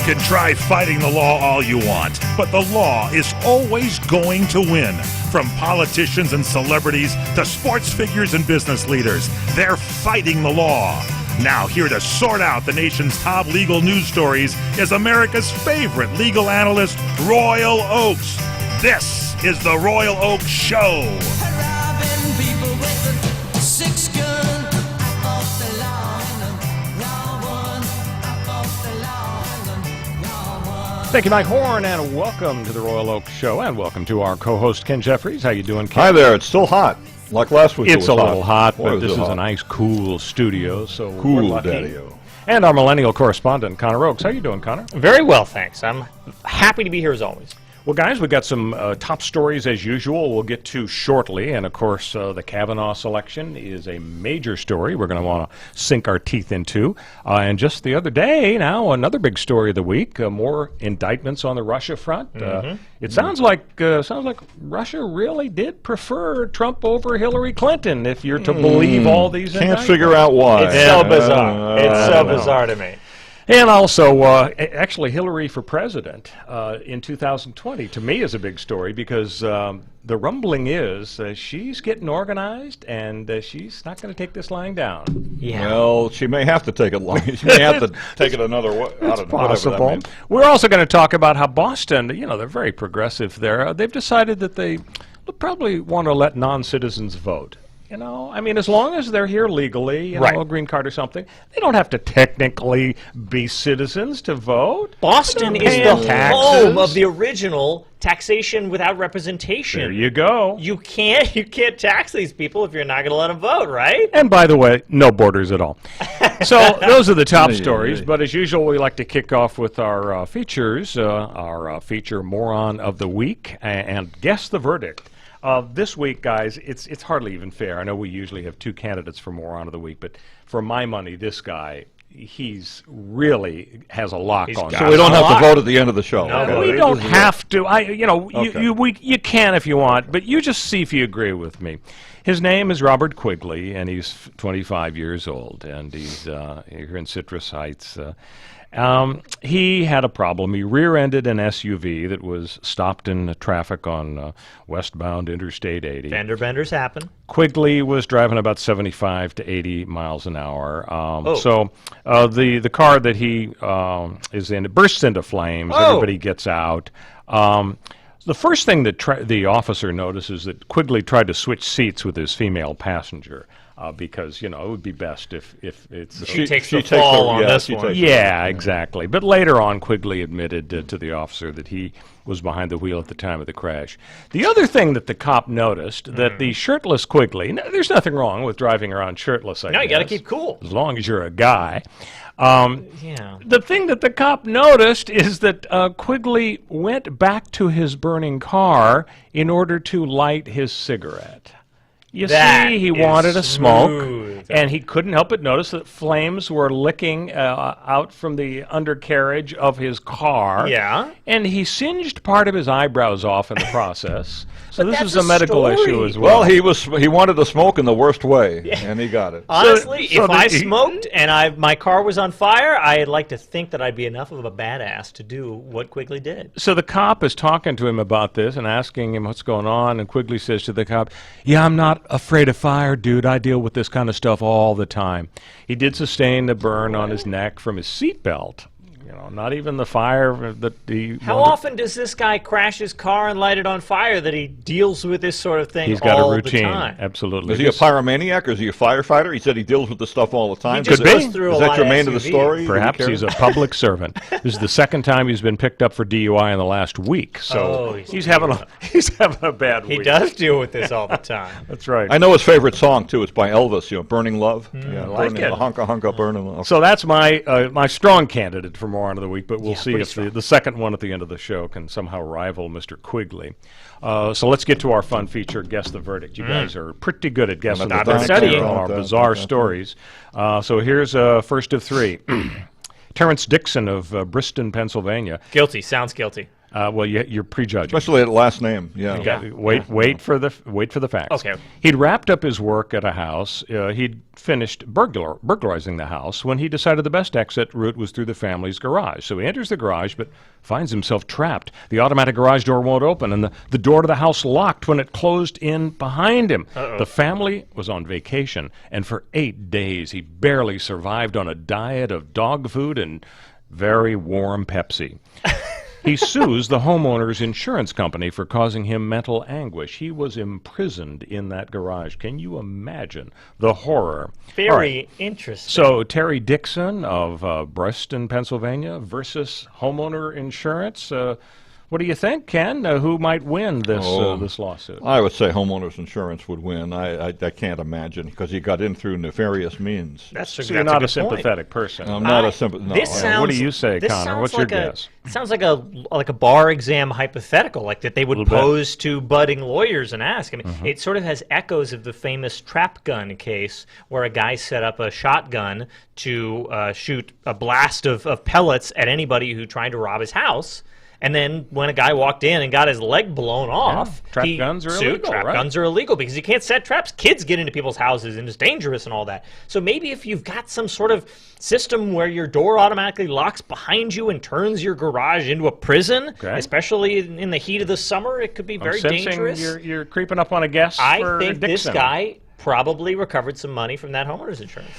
can try fighting the law all you want, but the law is always going to win. From politicians and celebrities to sports figures and business leaders, they're fighting the law. Now, here to sort out the nation's top legal news stories is America's favorite legal analyst, Royal Oakes. This is the Royal Oakes Show. Thank you, Mike Horn, and welcome to the Royal Oakes Show, and welcome to our co-host, Ken Jeffries. How you doing, Ken? Hi there. It's still hot, like last week. It's a little hot, but Boy, this is hot. a nice, cool studio, so we're Cool, lucky. Daddy-o. And our millennial correspondent, Connor Oakes. How you doing, Connor? Very well, thanks. I'm happy to be here as always. Well, guys, we've got some top stories as usual we'll get to shortly. And, of course, the Kavanaugh selection is a major story we're going to want to sink our teeth into. And just the other day, now, another big story of the week, more indictments on the Russia front. It sounds like Russia really did prefer Trump over Hillary Clinton, if you're to believe all these indictments. Can't figure out why. It's so bizarre. It's so bizarre to me. And also, actually, Hillary for president in 2020, to me, is a big story because the rumbling is she's getting organized and she's not going to take this lying down. Yeah. Well, she may have to take it long. She may have to take it another way. It's possible. We're also going to talk about how Boston, they're very progressive there. They've decided that they probably want to let non-citizens vote. As long as they're here legally, a green card or something, they don't have to technically be citizens to vote. Boston is the home of the original taxation without representation. There you go. You can't tax these people if you're not going to let them vote, right? And by the way, no borders at all. So those are the top stories. But as usual, we like to kick off with our features, our feature Moron of the Week, and Guess the Verdict. This week, guys, it's hardly even fair. I know we usually have two candidates for Moron of the Week, but for my money, this guy, he's really has a lock on. So we don't have to vote at the end of the show. No, okay. We don't have to. You can if you want, but you just see if you agree with me. His name is Robert Quigley, and he's 25 years old, and he's here in Citrus Heights. He had a problem. He rear-ended an SUV that was stopped in traffic on westbound Interstate 80. Fender benders happen. Quigley was driving about 75 to 80 miles an hour. So the car that he is in, it bursts into flames. Everybody gets out. The first thing that the officer notices that Quigley tried to switch seats with his female passenger. Because, it would be best if it's... She takes the fall on this one. Yeah, exactly. But later on, Quigley admitted to the officer that he was behind the wheel at the time of the crash. The other thing that the cop noticed, that the shirtless Quigley... there's nothing wrong with driving around shirtless, I guess. No, you got to keep cool. As long as you're a guy. Yeah. The thing that the cop noticed is that Quigley went back to his burning car in order to light his cigarette. You see, he wanted a smoke, and he couldn't help but notice that flames were licking out from the undercarriage of his car. Yeah. And he singed part of his eyebrows off in the process. So But this that's is a medical story. issue as well. Well, he wanted to smoke in the worst way, and he got it. Honestly, if I he- smoked and my car was on fire, I'd like to think that I'd be enough of a badass to do what Quigley did. So the cop is talking to him about this and asking him what's going on, and Quigley says to the cop, "Yeah, I'm not afraid of fire, dude. I deal with this kind of stuff all the time." He did sustain a burn on his neck from his seatbelt. Not even the fire that he... How often does this guy crash his car and light it on fire that he deals with this sort of thing He's got all a routine, the time? absolutely. Is he a pyromaniac or is he a firefighter? He said he deals with this stuff all the time. He just Could be. goes through Is a that lot of germane to the SUVs. story? Perhaps he's a public servant. This is the second time he's been picked up for DUI in the last week, so he's having a bad week. He does deal with this all the time. That's right. I know his favorite song, too. It's by Elvis, Burning Love. I like it. Hunka Hunka Burning Love. So that's my strong candidate for Moron of the Week, but we'll see pretty if strong. the second one at the end of the show can somehow rival Mr. Quigley. So let's get to our fun feature, Guess the Verdict. You guys are pretty good at guessing the I've been verdict studying. on our bizarre stories. So here's first of three. Terrence Dixon of Briston, Pennsylvania. Guilty. Sounds guilty. Well, you're prejudging. Especially at last name. Yeah. Okay, wait for the facts. Okay. He'd wrapped up his work at a house. He'd finished burglarizing the house when he decided the best exit route was through the family's garage. So he enters the garage, but finds himself trapped. The automatic garage door won't open, and the door to the house locked when it closed in behind him. The family was on vacation, and for 8 days he barely survived on a diet of dog food and very warm Pepsi. He sues the homeowner's insurance company for causing him mental anguish. He was imprisoned in that garage. Can you imagine the horror? Very interesting. So Terry Dixon of Breston, Pennsylvania versus homeowner insurance. What do you think, Ken? Who might win this lawsuit? I would say homeowners insurance would win. I can't imagine because he got in through nefarious means. So you're not a sympathetic person. I'm not a sympathetic. No. What do you say, Connor? What's your guess? It sounds like a bar exam hypothetical, like that they would pose to budding lawyers and ask. I mean, it sort of has echoes of the famous trap gun case where a guy set up a shotgun to shoot a blast of pellets at anybody who tried to rob his house. And then when a guy walked in and got his leg blown off, trap guns are illegal, Trap guns are illegal because you can't set traps. Kids get into people's houses and it's dangerous and all that. So maybe if you've got some sort of system where your door automatically locks behind you and turns your garage into a prison, especially in the heat of the summer, it could be very dangerous. You're creeping up on a guess for think Dixon. This guy probably recovered some money from that homeowner's insurance.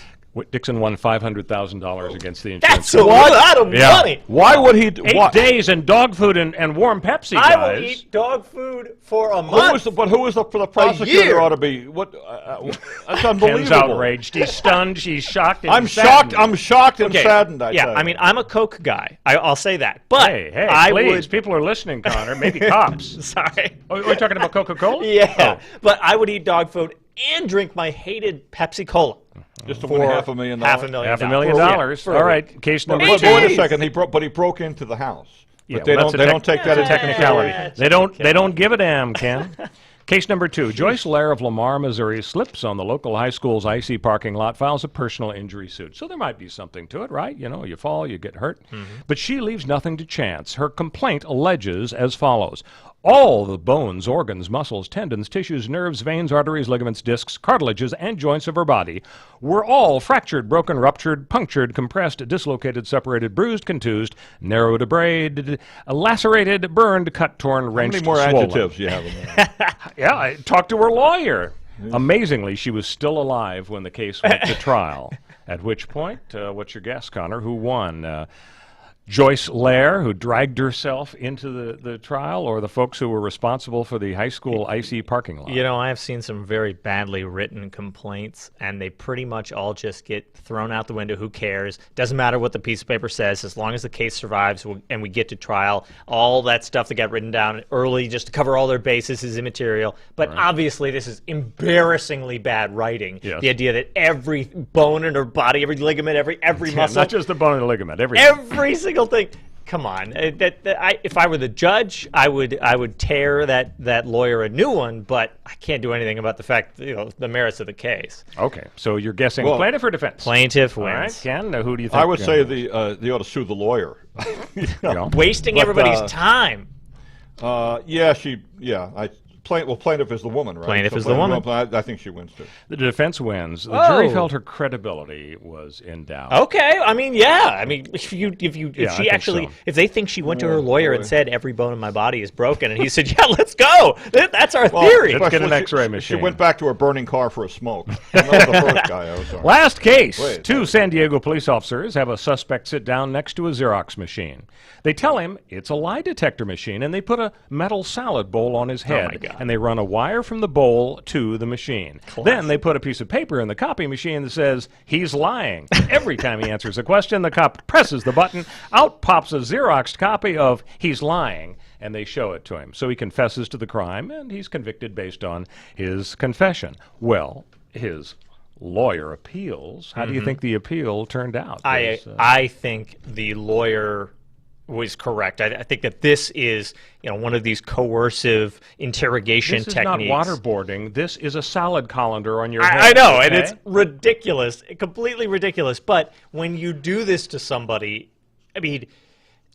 Dixon won $500,000 against the insurance. That's a lot of money. Why would he? 8 days and dog food and warm Pepsi, guys. I will eat dog food for a month. Who was for the prosecutor ought to be? What? That's unbelievable. Ken's outraged. He's stunned. He's shocked. And I'm saddened. shocked. I'm shocked and saddened. I mean, I'm a Coke guy. I'll say that. But hey, please, people are listening, Connor. Maybe cops. Sorry. Are we talking about Coca-Cola? Yeah. But I would eat dog food and drink my hated Pepsi-Cola. Just to win $500,000. $500,000. All right. Case number 2. Wait a second. He broke into the house. Yeah, but they don't take that into technicality. They don't give a damn, Ken. Case number 2. Joyce Lair of Lamar, Missouri slips on the local high school's icy parking lot, files a personal injury suit. So there might be something to it, right? You know, you fall, you get hurt. But she leaves nothing to chance. Her complaint alleges as follows. All the bones, organs, muscles, tendons, tissues, nerves, veins, arteries, ligaments, discs, cartilages, and joints of her body were all fractured, broken, ruptured, punctured, compressed, dislocated, separated, bruised, contused, narrowed, abraded, lacerated, burned, cut, torn, wrenched, How many more swollen. adjectives you have in there? Yeah, I talked to her lawyer. Amazingly, she was still alive when the case went to trial. At which point, what's your guess, Connor? Who won? Joyce Lair, who dragged herself into the trial, or the folks who were responsible for the high school icy parking lot? You know, I have seen some very badly written complaints, and they pretty much all just get thrown out the window. Who cares? Doesn't matter what the piece of paper says, as long as the case survives and we get to trial. All that stuff that got written down early just to cover all their bases is immaterial. But obviously, this is embarrassingly bad writing. Yes. The idea that every bone in her body, every ligament, every muscle, not just the bone and the ligament, every single thing. Come on, if I were the judge, I would tear that lawyer a new one, but I can't do anything about the fact, the merits of the case. Okay, so you're guessing plaintiff or defense? Plaintiff wins. All right, Ken, who do you think? I would say they ought to sue the lawyer. Wasting everybody's time. Plaintiff is the woman, right? Plaintiff is the woman. I think she wins too. The defense wins. The jury felt her credibility was in doubt. Okay, I mean, yeah. I mean, if they think she went to her lawyer and said every bone in my body is broken, and he said, yeah, let's go. That's our theory. Let's get an X-ray machine. She went back to her burning car for a smoke. That was the first guy. I was sorry. Last case. 2 San Diego police officers have a suspect sit down next to a Xerox machine. They tell him it's a lie detector machine, and they put a metal salad bowl on his head. Oh my God. And they run a wire from the bowl to the machine. Then they put a piece of paper in the copy machine that says he's lying. Every time he answers a question, the cop presses the button. Out pops a Xeroxed copy of he's lying, and they show it to him. So he confesses to the crime, and he's convicted based on his confession. Well, his lawyer appeals. How do you think the appeal turned out? I think the lawyer was correct. I think that this is, one of these coercive interrogation techniques. This is not waterboarding. This is a salad colander on your head. I know, and it's ridiculous, completely ridiculous. But when you do this to somebody, I mean,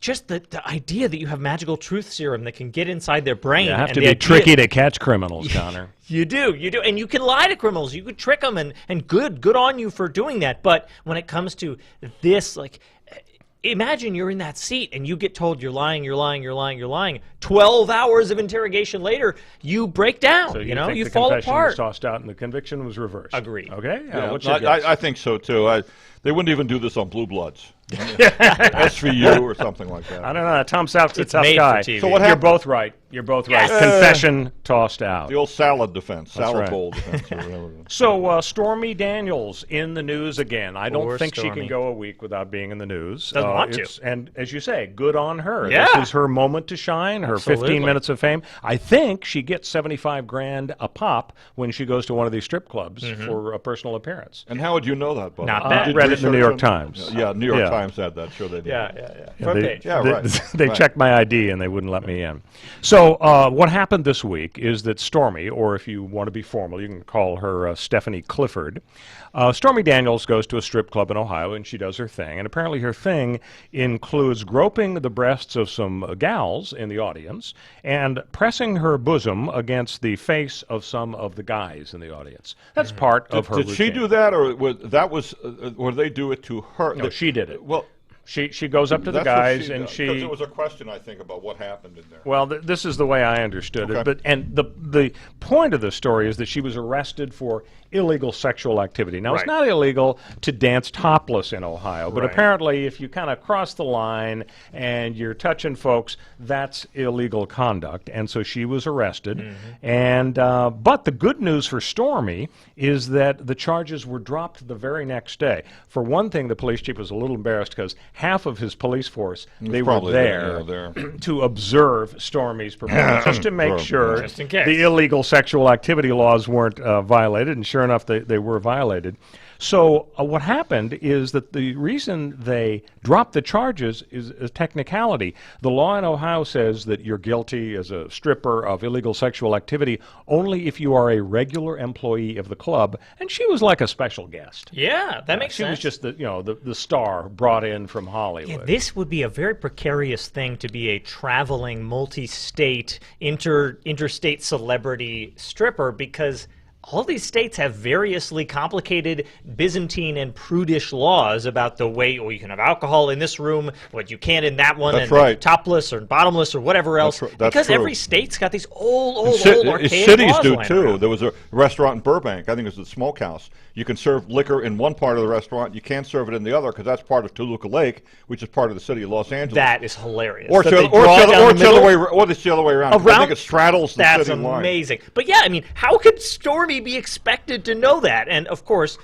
just the idea that you have magical truth serum that can get inside their brain. You have and to the be idea- tricky to catch criminals, Connor. You do, and you can lie to criminals. You could trick them, and good on you for doing that. But when it comes to this, like, imagine you're in that seat and you get told you're lying. 12 hours of interrogation later, you break down. So you think you the fall confession apart. was tossed out and the conviction was reversed. Agreed. Okay. Yeah, What's your guess? I think so too. They wouldn't even do this on Blue Bloods, SVU or something like that. I don't know. Tom South's a It's tough made for guy. TV. So what You're happened? both right. Yes. Confession tossed out. The old salad defense, salad right. bowl defense, or whatever. So Stormy Daniels in the news again. I don't Poor think she Stormy. can go a week without being in the news. Doesn't want to. And as you say, good on her. Yeah. This is her moment to shine. Her Absolutely. 15 minutes of fame. I think she gets $75,000 a pop when she goes to one of these strip clubs for a personal appearance. And how would you know that, Bob? Not You bad. did Read it in the New York research on- Times. Yeah, New York Yeah. Times had that. Sure they did. Yeah. Front page. Yeah, right. They Right. checked my ID and they wouldn't let me in. So what happened this week is that Stormy, or if you want to be formal, you can call her Stephanie Clifford. Stormy Daniels goes to a strip club in Ohio and she does her thing. And apparently her thing includes groping the breasts of some gals in the audience and pressing her bosom against the face of some of the guys in the audience. That's part of her Did she routine. do that, or or they do it to her? No, she did it. Well, She goes up to the that's what guys she and does, she... 'cause there was a question, I think, about what happened in there. Well, this is the way I understood Okay. it. But the point of the story is that she was arrested for illegal sexual activity. Now, it's Right. not illegal to dance topless in Ohio, but Right. apparently if you kind of cross the line and you're touching folks, that's illegal conduct. And so she was arrested. And but the good news for Stormy is that the charges were dropped the very next day. For one thing, the police chief was a little embarrassed because half of his police force, they were probably there there. to observe Stormy's performance, just to make sure Just in case. the illegal sexual activity laws weren't violated, and sure enough, they were violated. So what happened is that the reason they dropped the charges is a technicality. The law in Ohio says that you're guilty as a stripper of illegal sexual activity only if you are a regular employee of the club, and she was like a special guest. Yeah, that makes She sense. was just the star brought in from Yeah, Hollywood. this would be a very precarious thing to be a traveling, multi-state, interstate celebrity stripper, because all these states have variously complicated Byzantine and prudish laws about the way, you can have alcohol in this room, what you can't in that one, That's and right. topless or bottomless or whatever else. That's because true. every state's got these old archaic Cities laws do lying too. around. There was a restaurant in Burbank, I think it was the Smokehouse. You can serve liquor in one part of the restaurant, you can't serve it in the other, because that's part of Toluca Lake, which is part of the city of Los Angeles. That is hilarious. Or That it's they the draw down the middle. the other way around. I think it straddles the That's city line. amazing. But yeah, I mean, how could Stormy be expected to know that? And of course,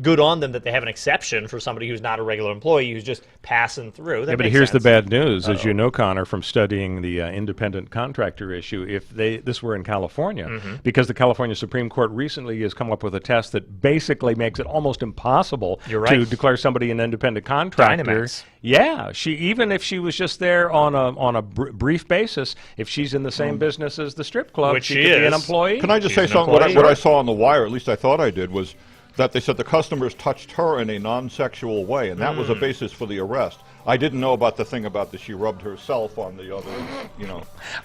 good on them that they have an exception for somebody who's not a regular employee who's just passing through. That Yeah, but makes here's the sense. bad news, as you know, Connor, from studying the independent contractor issue. If this were in California, because the California Supreme Court recently has come up with a test that basically makes it almost impossible You're right. to declare somebody an independent contractor. Dynamax. Yeah, even if she was just there on a brief basis, if she's in the same business as the strip club, Which she she could be an is. employee. Can I just say She's an something? employee. What I saw on The Wire, at least I thought I did, was that they said the customers touched her in a non-sexual way, and that was a basis for the arrest. I didn't know about the thing about that she rubbed herself on the other,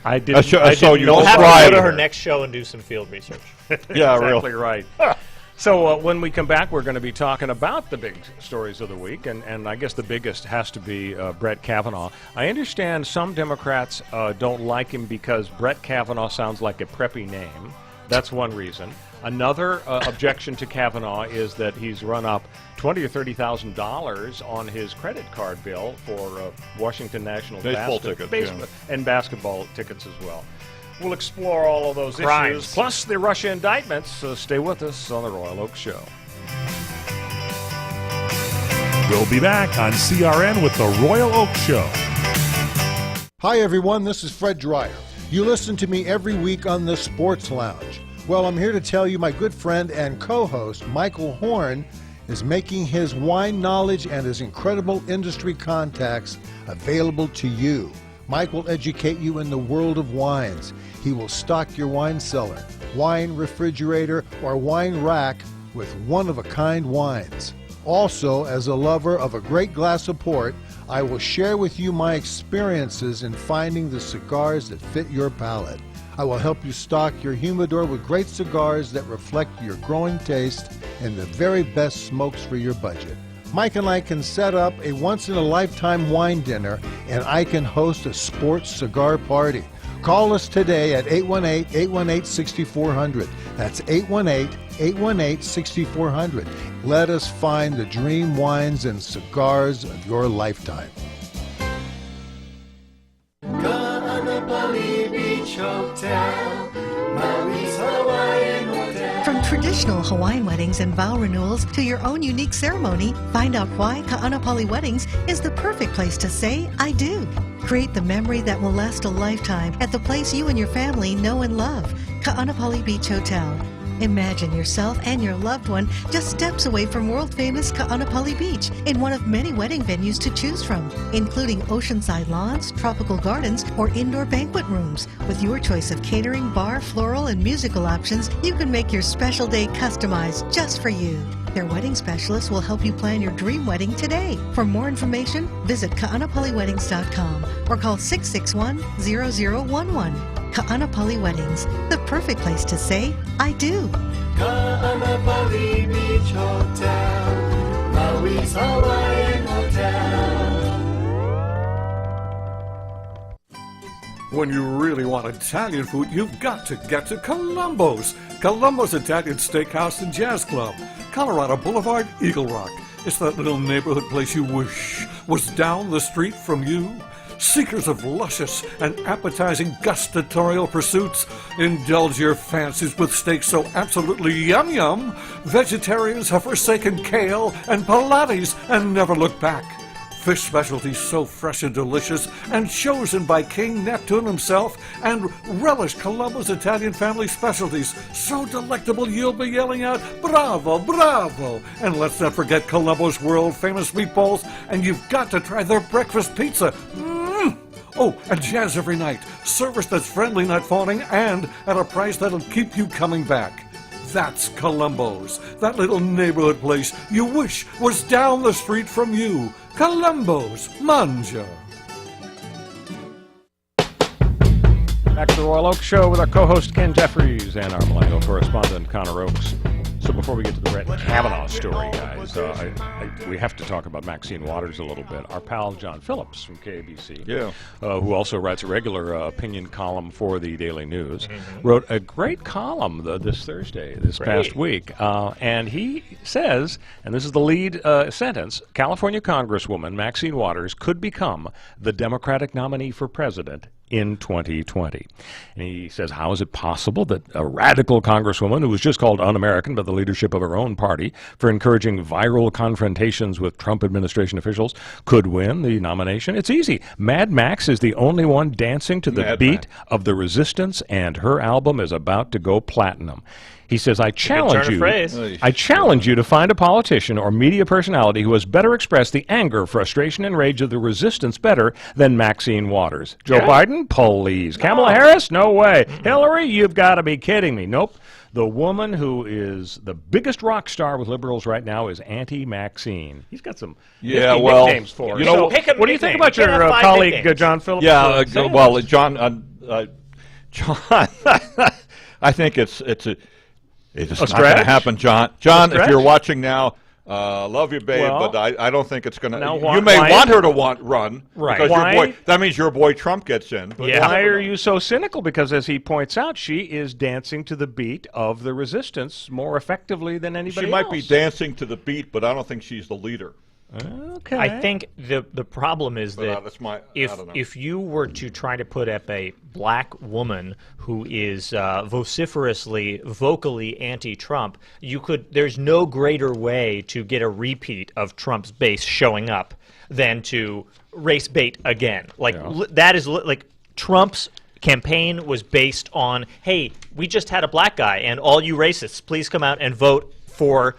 I didn't. saw I didn't you know We'll have to describe go to her. her next show and do some field research. Yeah, exactly real. right. So when we come back, we're going to be talking about the big stories of the week, and I guess the biggest has to be Brett Kavanaugh. I understand some Democrats don't like him because Brett Kavanaugh sounds like a preppy name. That's one reason. Another objection to Kavanaugh is that he's run up $20,000 or $30,000 on his credit card bill for Washington Nationals Baseball tickets, yeah. and basketball tickets as well. We'll explore all of those Crimes. issues, plus the Russia indictments. So stay with us on the Royal Oak Show. We'll be back on CRN with the Royal Oak Show. Hi, everyone. This is Fred Dreyer. You listen to me every week on the Sports Lounge. Well, I'm here to tell you my good friend and co-host, Michael Horn, is making his wine knowledge and his incredible industry contacts available to you. Mike will educate you in the world of wines. He will stock your wine cellar, wine refrigerator, or wine rack with one-of-a-kind wines. Also, as a lover of a great glass of port, I will share with you my experiences in finding the cigars that fit your palate. I will help you stock your humidor with great cigars that reflect your growing taste and the very best smokes for your budget. Mike and I can set up a once-in-a-lifetime wine dinner, and I can host a sports cigar party. Call us today at 818-818-6400. That's 818-818-6400. Let us find the dream wines and cigars of your lifetime. From traditional Hawaiian weddings and vow renewals to your own unique ceremony, find out why Ka'anapali Weddings is the perfect place to say, I do. Create the memory that will last a lifetime at the place you and your family know and love, Ka'anapali Beach Hotel. Imagine yourself and your loved one just steps away from world-famous Ka'anapali Beach in one of many wedding venues to choose from, including oceanside lawns, tropical gardens, or indoor banquet rooms. With your choice of catering, bar, floral, and musical options, you can make your special day customized just for you. Their wedding specialists will help you plan your dream wedding today. For more information, visit ka'anapaliweddings.com or call 661-0011. Ka'anapali Weddings, the perfect place to say, I do. Ka'anapali Beach Hotel, Maui's Hawaiian Hotel. When you really want Italian food, you've got to get to Columbo's. Columbo's Italian Steakhouse and Jazz Club, Colorado Boulevard, Eagle Rock. It's that little neighborhood place you wish was down the street from you. Seekers of luscious and appetizing gustatorial pursuits, indulge your fancies with steaks so absolutely yum-yum, vegetarians have forsaken kale and Pilates and never look back. Fish specialties so fresh and delicious and chosen by King Neptune himself, and relish Columbo's Italian family specialties so delectable you'll be yelling out, bravo, bravo! And let's not forget Columbo's world-famous meatballs, and you've got to try their breakfast pizza. Oh, and jazz every night. Service that's friendly, not phoning, and at a price that'll keep you coming back. That's Columbo's, that little neighborhood place you wish was down the street from you. Columbo's, Manja. Back to the Royal Oak Show with our co-host Ken Jeffries and our Millennial correspondent Connor Oakes. So before we get to the Brett Kavanaugh story, guys, we have to talk about Maxine Waters a little bit. Our pal John Phillips from KABC, who also writes a regular opinion column for the Daily News, wrote a great column this Thursday, this past week. And he says, and this is the lead sentence, California Congresswoman Maxine Waters could become the Democratic nominee for president in 2020. And he says, how is it possible that a radical congresswoman who was just called un-American by the leadership of her own party for encouraging viral confrontations with Trump administration officials could win the nomination? It's easy. Mad Max is the only one dancing to the beat of the resistance, and her album is about to go platinum. He says, I challenge you to find a politician or media personality who has better expressed the anger, frustration, and rage of the resistance better than Maxine Waters. Joe Biden? Please. Kamala Harris? No way. Hillary? You've got to be kidding me. Nope. The woman who is the biggest rock star with liberals right now is Anti-Maxine. He's got some nicknames for her. You know, what do you think about your colleague, John Phillips? Yeah, well, John, I think it's not going to happen, John. John, if you're watching now, love you, babe, but I don't think it's going to. You may want her to run, because that means your boy Trump gets in. Why are you so cynical? Because as he points out, she is dancing to the beat of the resistance more effectively than anybody else. She might be dancing to the beat, but I don't think she's the leader. Okay. I think the problem is that if you were to try to put up a black woman who is vocally anti-Trump, there's no greater way to get a repeat of Trump's base showing up than to race bait again. That is like Trump's campaign was based on, hey, we just had a black guy, and all you racists, please come out and vote for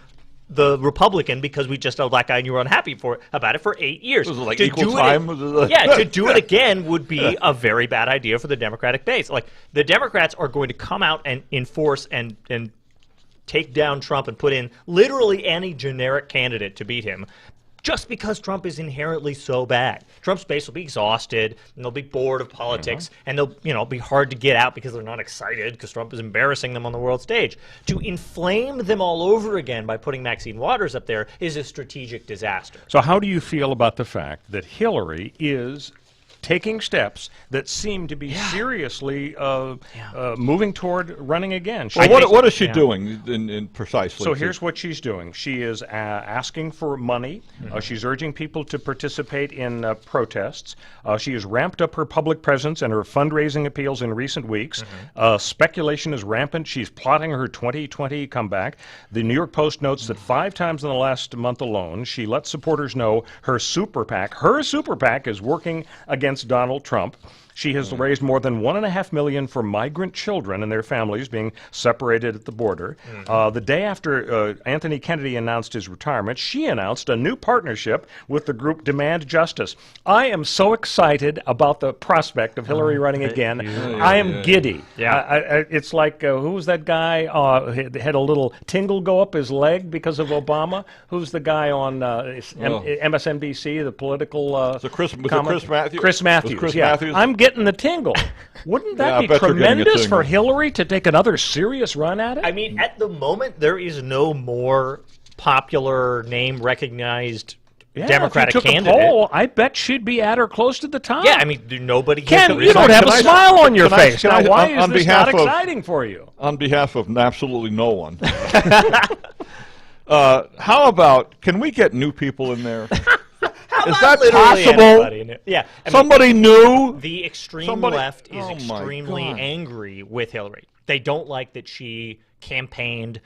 the Republican because we just had a black guy and you were unhappy about it for 8 years. Was it like equal time? To do it again would be a very bad idea for the Democratic base. Like, the Democrats are going to come out and enforce and take down Trump and put in literally any generic candidate to beat him. just because Trump is inherently so bad. Trump's base will be exhausted, and they'll be bored of politics, and they'll be hard to get out because they're not excited because Trump is embarrassing them on the world stage. To inflame them all over again by putting Maxine Waters up there is a strategic disaster. So how do you feel about the fact that Hillary is taking steps that seem to be seriously moving toward running again? Well, what is she doing in precisely? So here's what she's doing. She is asking for money. She's urging people to participate in protests. She has ramped up her public presence and her fundraising appeals in recent weeks. Speculation is rampant. She's plotting her 2020 comeback. The New York Post notes that 5 times in the last month alone, she let supporters know her super PAC is working against Donald Trump. She has raised more than $1.5 million for migrant children and their families being separated at the border. The day after Anthony Kennedy announced his retirement, she announced a new partnership with the group Demand Justice. I am so excited about the prospect of Hillary running again. I am giddy. It's like, who was that guy? Had a little tingle go up his leg because of Obama. Who's the guy on MSNBC, the political... Chris Matthews? Chris Matthews. I'm getting the tingle. Wouldn't that be tremendous for Hillary to take another serious run at it? I mean, at the moment, there is no more popular name recognized Democratic if you took candidate. A poll, I bet she'd be at or close to the top. Yeah, I mean, nobody. Ken, you don't have a smile on your face. Now, why is this not exciting for you? On behalf of absolutely no one. How about, can we get new people in there? Is that possible? Yeah, somebody new? The extreme left is extremely angry with Hillary. They don't like that she campaigned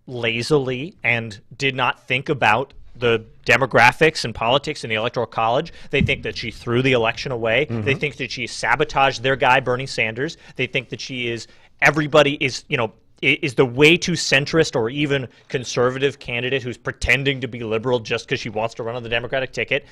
lazily and did not think about the demographics and politics in the Electoral College. They think that she threw the election away. They think that she sabotaged their guy, Bernie Sanders. They think that everybody is the way too centrist or even conservative candidate who's pretending to be liberal just because she wants to run on the Democratic ticket.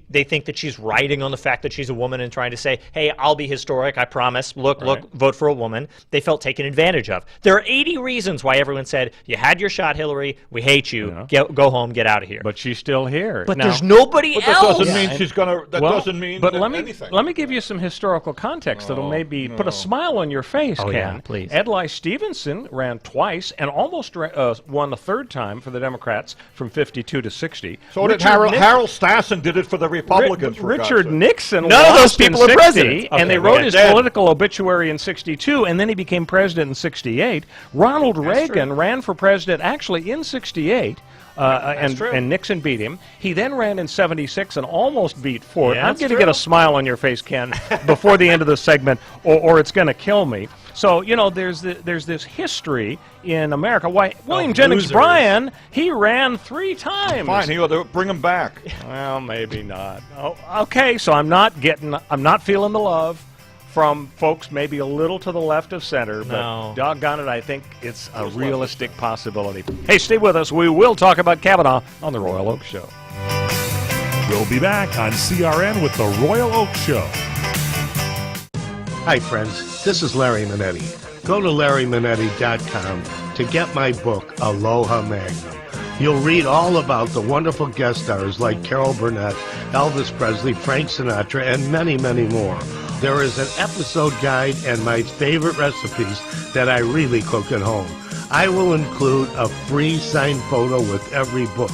They think that she's riding on the fact that she's a woman and trying to say, hey, I'll be historic, I promise. Look, vote for a woman. They felt taken advantage of. There are 80 reasons why everyone said, you had your shot, Hillary. We hate you. Go home. Get out of here. But she's still here. But there's nobody else. That doesn't mean she's going to. That doesn't mean anything. Let me give you some historical context that'll maybe put a smile on your face, Ken. Yeah, please. Adlai Stevenson ran twice and almost won a third time for the Democrats from 52 to 60. So did Harold Stassen did it for the Republicans. Richard Nixon none of those people are president. And they wrote his political obituary in 62, and then he became president in 68. Ronald Reagan ran for president actually in 68. And Nixon beat him. He then ran in 76 and almost beat Ford. I'm going to get a smile on your face, Ken, before the end of the segment, or it's going to kill me. So, there's this history in America. Why William Jennings Bryan, he ran 3 times. Fine, he'll bring him back. Well, maybe not. Oh, okay, so I'm not feeling the love from folks maybe a little to the left of center, but doggone it, I think it's a realistic possibility. Hey, stay with us. We will talk about Kavanaugh on the Royal Oak Show. We'll be back on CRN with the Royal Oak Show. Hi, friends. This is Larry Manetti. Go to LarryManetti.com to get my book, Aloha Magnum. You'll read all about the wonderful guest stars like Carol Burnett, Elvis Presley, Frank Sinatra, and many, many more. There is an episode guide and my favorite recipes that I really cook at home. I will include a free signed photo with every book.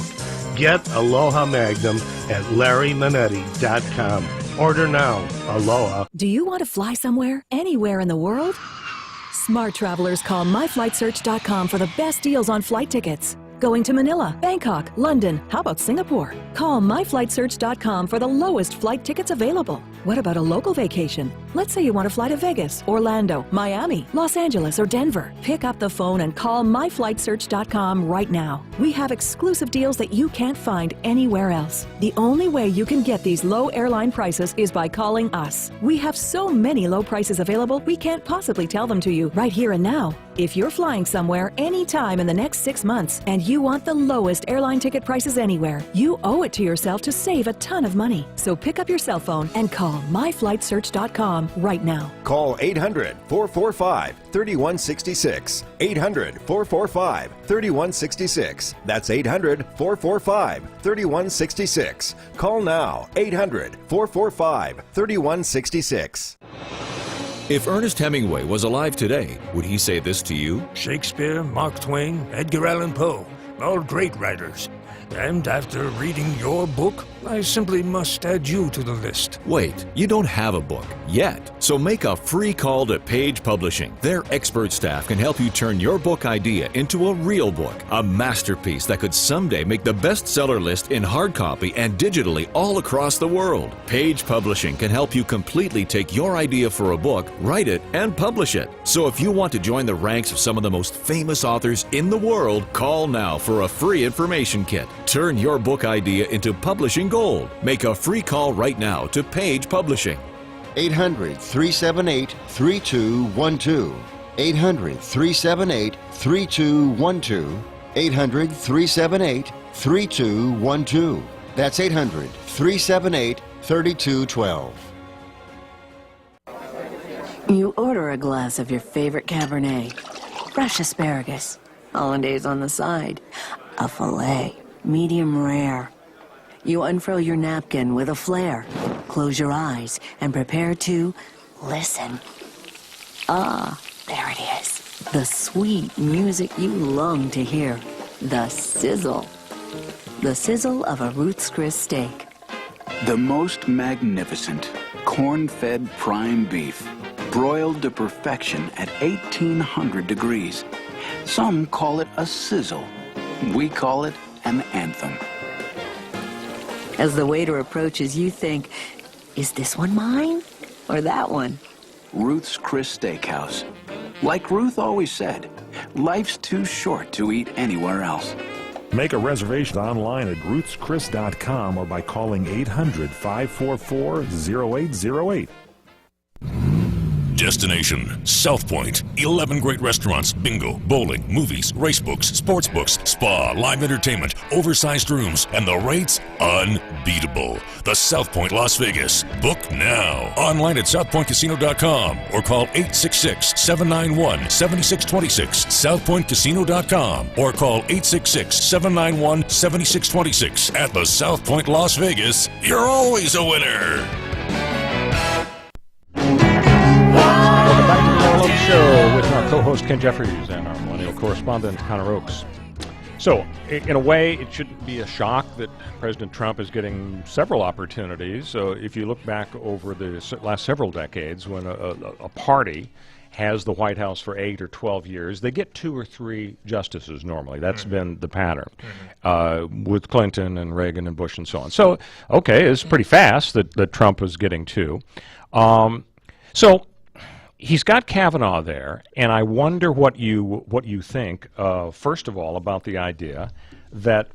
Get Aloha Magnum at LarryManetti.com. Order now. Aloha. Do you want to fly somewhere, anywhere in the world? Smart travelers call myflightsearch.com for the best deals on flight tickets. Going to Manila, Bangkok, London, how about Singapore? Call myflightsearch.com for the lowest flight tickets available. What about a local vacation? Let's say you want to fly to Vegas, Orlando, Miami, Los Angeles, or Denver. Pick up the phone and call myflightsearch.com right now. We have exclusive deals that you can't find anywhere else. The only way you can get these low airline prices is by calling us. We have so many low prices available, we can't possibly tell them to you right here and now. If you're flying somewhere anytime in the next 6 months and you want the lowest airline ticket prices anywhere, you owe it to yourself to save a ton of money. So pick up your cell phone and call myflightsearch.com SportsLaunch.com right now. Call 800-445-3166. 800-445-3166. That's 800-445-3166. Call now. 800-445-3166. If Ernest Hemingway was alive today, would he say this to you? Shakespeare, Mark Twain, Edgar Allan Poe, all great writers. And after reading your book, I simply must add you to the list. Wait, you don't have a book yet. So make a free call to Page Publishing. Their expert staff can help you turn your book idea into a real book, a masterpiece that could someday make the bestseller list in hard copy and digitally all across the world. Page Publishing can help you completely take your idea for a book, write it, and publish it. So if you want to join the ranks of some of the most famous authors in the world, call now for a free information kit. Turn your book idea into publishing gold. Make a free call right now to Page Publishing. 800-378-3212. 800-378-3212. 800-378-3212. That's 800-378-3212. You order a glass of your favorite Cabernet, fresh asparagus, hollandaise on the side, a filet, medium rare. You unfurl your napkin with a flair, close your eyes, and prepare to listen. Ah, there it is. The sweet music you long to hear. The sizzle. The sizzle of a Ruth's Chris steak. The most magnificent corn-fed prime beef, broiled to perfection at 1800 degrees. Some call it a sizzle. We call it an anthem. As the waiter approaches, you think, is this one mine or that one? Ruth's Chris Steakhouse. Like Ruth always said, life's too short to eat anywhere else. Make a reservation online at ruthschris.com or by calling 800-544-0808. Destination South Point. 11 great restaurants, bingo, bowling, movies, race books, sports books, spa, live entertainment, oversized rooms, and the rates unbeatable. The South Point Las Vegas. Book now. Online at southpointcasino.com or call 866-791-7626. southpointcasino.com or call 866-791-7626. At the South Point Las Vegas, you're always a winner. Welcome back to the Laurel Oaks Show with our co-host Ken Jeffries and our millennial correspondent Connor Oakes. So, in a way, it shouldn't be a shock that President Trump is getting several opportunities. So, if you look back over the last several decades, when a party has the White House for 8 or 12 years, they get 2 or 3 justices normally. That's been the pattern with Clinton and Reagan and Bush and so on. So, okay, it's pretty fast that Trump is getting 2. So he's got Kavanaugh there, and I wonder what you think, first of all, about the idea that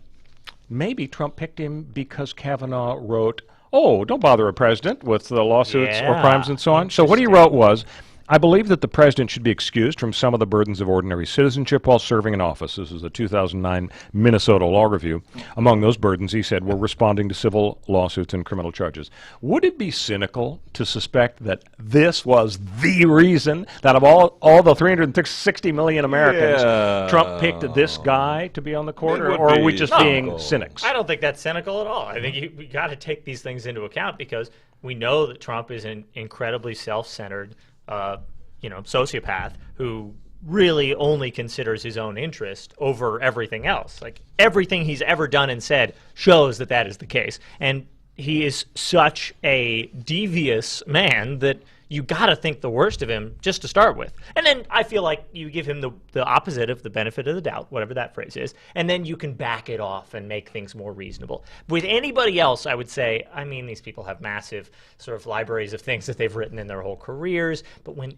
maybe Trump picked him because Kavanaugh wrote, "Oh, don't bother a president with the lawsuits or crimes and so on." So what he wrote was, "I believe that the president should be excused from some of the burdens of ordinary citizenship while serving in office." This is a 2009 Minnesota Law Review. Among those burdens, he said, were responding to civil lawsuits and criminal charges. Would it be cynical to suspect that this was the reason that of all the 360 million Americans, Trump picked this guy to be on the court, or are we just being cynics? I don't think that's cynical at all. I think we got to take these things into account because we know that Trump is an incredibly self-centered sociopath who really only considers his own interest over everything else. Like, everything he's ever done and said shows that that is the case. And he is such a devious man that you got to think the worst of him just to start with. And then I feel like you give him the opposite of the benefit of the doubt, whatever that phrase is, and then you can back it off and make things more reasonable. With anybody else, I would say, I mean, these people have massive sort of libraries of things that they've written in their whole careers, but when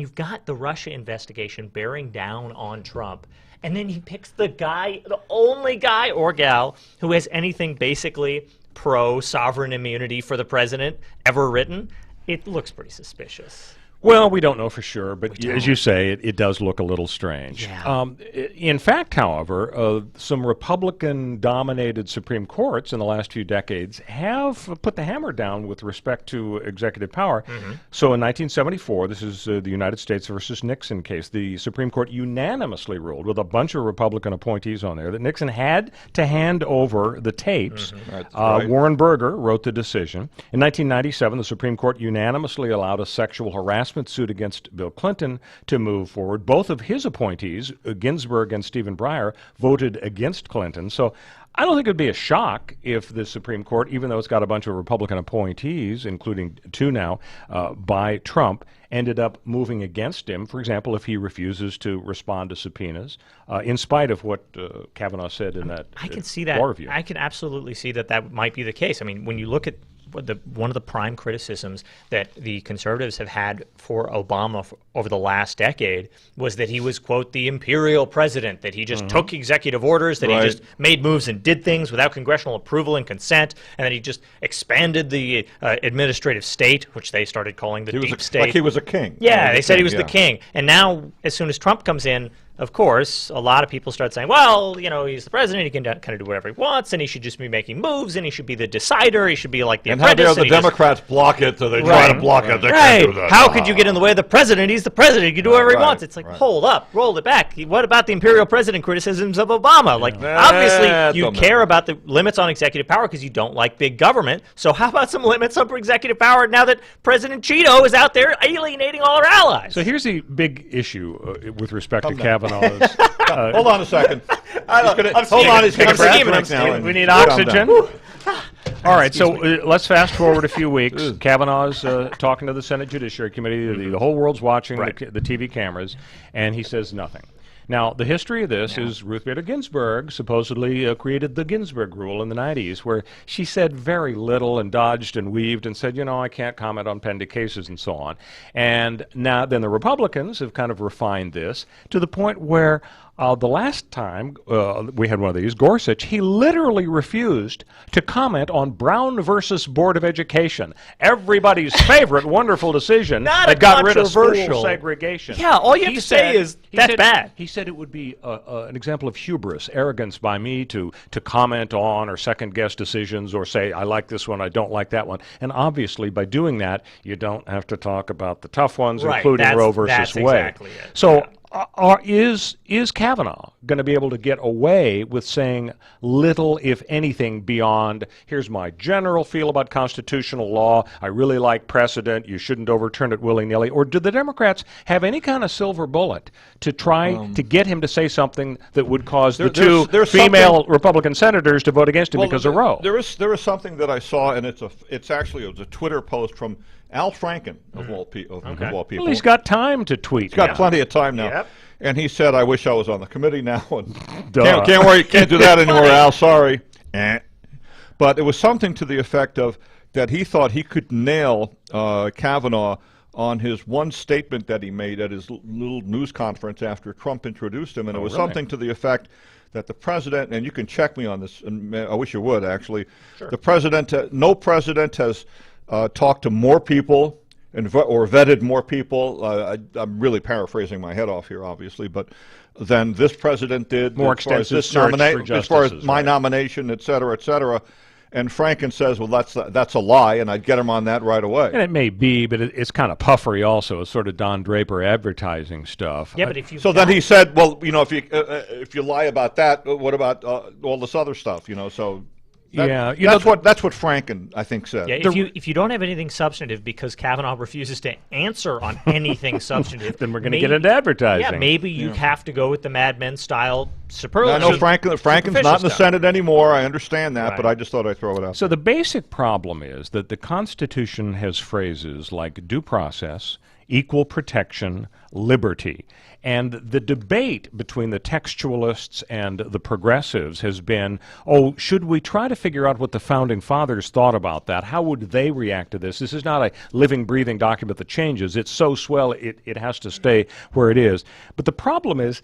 you've got the Russia investigation bearing down on Trump, and then he picks the only guy or gal who has anything basically pro-sovereign immunity for the president ever written, it looks pretty suspicious. Well, we don't know for sure, but as you say, it does look a little strange. Yeah. In fact, however, some Republican-dominated Supreme Courts in the last few decades have put the hammer down with respect to executive power. Mm-hmm. So in 1974, this is the United States versus Nixon case, the Supreme Court unanimously ruled, with a bunch of Republican appointees on there, that Nixon had to hand over the tapes. Mm-hmm. That's right. Warren Burger wrote the decision. In 1997, the Supreme Court unanimously allowed a sexual harassment suit against Bill Clinton to move forward. Both of his appointees, Ginsburg and Stephen Breyer, voted against Clinton. So I don't think it would be a shock if the Supreme Court, even though it's got a bunch of Republican appointees, including 2 now, by Trump, ended up moving against him. For example, if he refuses to respond to subpoenas, in spite of what Kavanaugh said in that I can see that. law review. I can absolutely see that might be the case. I mean, when you look at one of the prime criticisms that the conservatives have had for Obama over the last decade was that he was, quote, the imperial president, that he just took executive orders, that he just made moves and did things without congressional approval and consent, and that he just expanded the administrative state, which they started calling the deep state. Like he was a king. Yeah, they said he was the king. And now, as soon as Trump comes in, of course, a lot of people start saying, well, you know, he's the president, he can kind of do whatever he wants, and he should just be making moves, and he should be the decider, he should be like the apprentice. And how dare the Democrats block it, so they try to block it. They can't do that. How could you get in the way of the president? He's the president. He can do whatever he wants. It's like, hold up, roll it back. What about the imperial president criticisms of Obama? Like, obviously, you care about the limits on executive power because you don't like big government. So how about some limits on executive power now that President Cheeto is out there alienating all our allies? So here's the big issue with respect to Kavanaugh's. Hold on a second. Hold on, he's going to now. We need oxygen. All right, so let's fast forward a few weeks. Kavanaugh's talking to the Senate Judiciary Committee. The whole world's watching the TV cameras, and he says nothing. Now, the history of this is Ruth Bader Ginsburg supposedly created the Ginsburg rule in the 90s, where she said very little and dodged and weaved and said, you know, I can't comment on pending cases and so on. And now then the Republicans have kind of refined this to the point where the last time we had one of these, Gorsuch, he literally refused to comment on Brown versus Board of Education, everybody's favorite wonderful decision that got rid of school segregation. Yeah, all you have to say is, that's bad. He said it would be an example of hubris, arrogance by me to comment on or second-guess decisions or say, I like this one, I don't like that one. And obviously, by doing that, you don't have to talk about the tough ones, including Roe versus Wade. Exactly it. So is Kavanaugh going to be able to get away with saying little, if anything, beyond, here's my general feel about constitutional law, I really like precedent, you shouldn't overturn it willy-nilly? Or do the Democrats have any kind of silver bullet to try to get him to say something that would cause the two female Republican senators to vote against him because of Roe? There is something that I saw, and it was a Twitter post from Al Franken, of all people. Well, he's got time to tweet. He's got plenty of time now. Yep. And he said, I wish I was on the committee now. And can't do that anymore, Al. Sorry. But it was something to the effect of that he thought he could nail Kavanaugh on his one statement that he made at his little news conference after Trump introduced him. And it was something to the effect that the president, and you can check me on this, and I wish you would, actually. Sure. The president, no president has talked to more people or vetted more people. I'm really paraphrasing my head off here, obviously, but than this president did. More extensive search for justices, as far as my nomination, et cetera, et cetera. And Franken says, well, that's a lie, and I'd get him on that right away. And it may be, but it's kind of puffery also. It's sort of Don Draper advertising stuff. Yeah, but if you then he said, well, you know, if you lie about that, what about all this other stuff? You know, so. That's what Franken, I think, said. Yeah, if you don't have anything substantive because Kavanaugh refuses to answer on anything substantive, then we're going to get into advertising. Yeah, maybe you have to go with the Mad Men style superlative. I know Franken's not in the Senate anymore. I understand that, but I just thought I'd throw it out. So the basic problem is that the Constitution has phrases like due process, equal protection, liberty. And the debate between the textualists and the progressives has been, should we try to figure out what the Founding Fathers thought about that? How would they react to this? This is not a living, breathing document that changes. It's so swell, it has to stay where it is. But the problem is,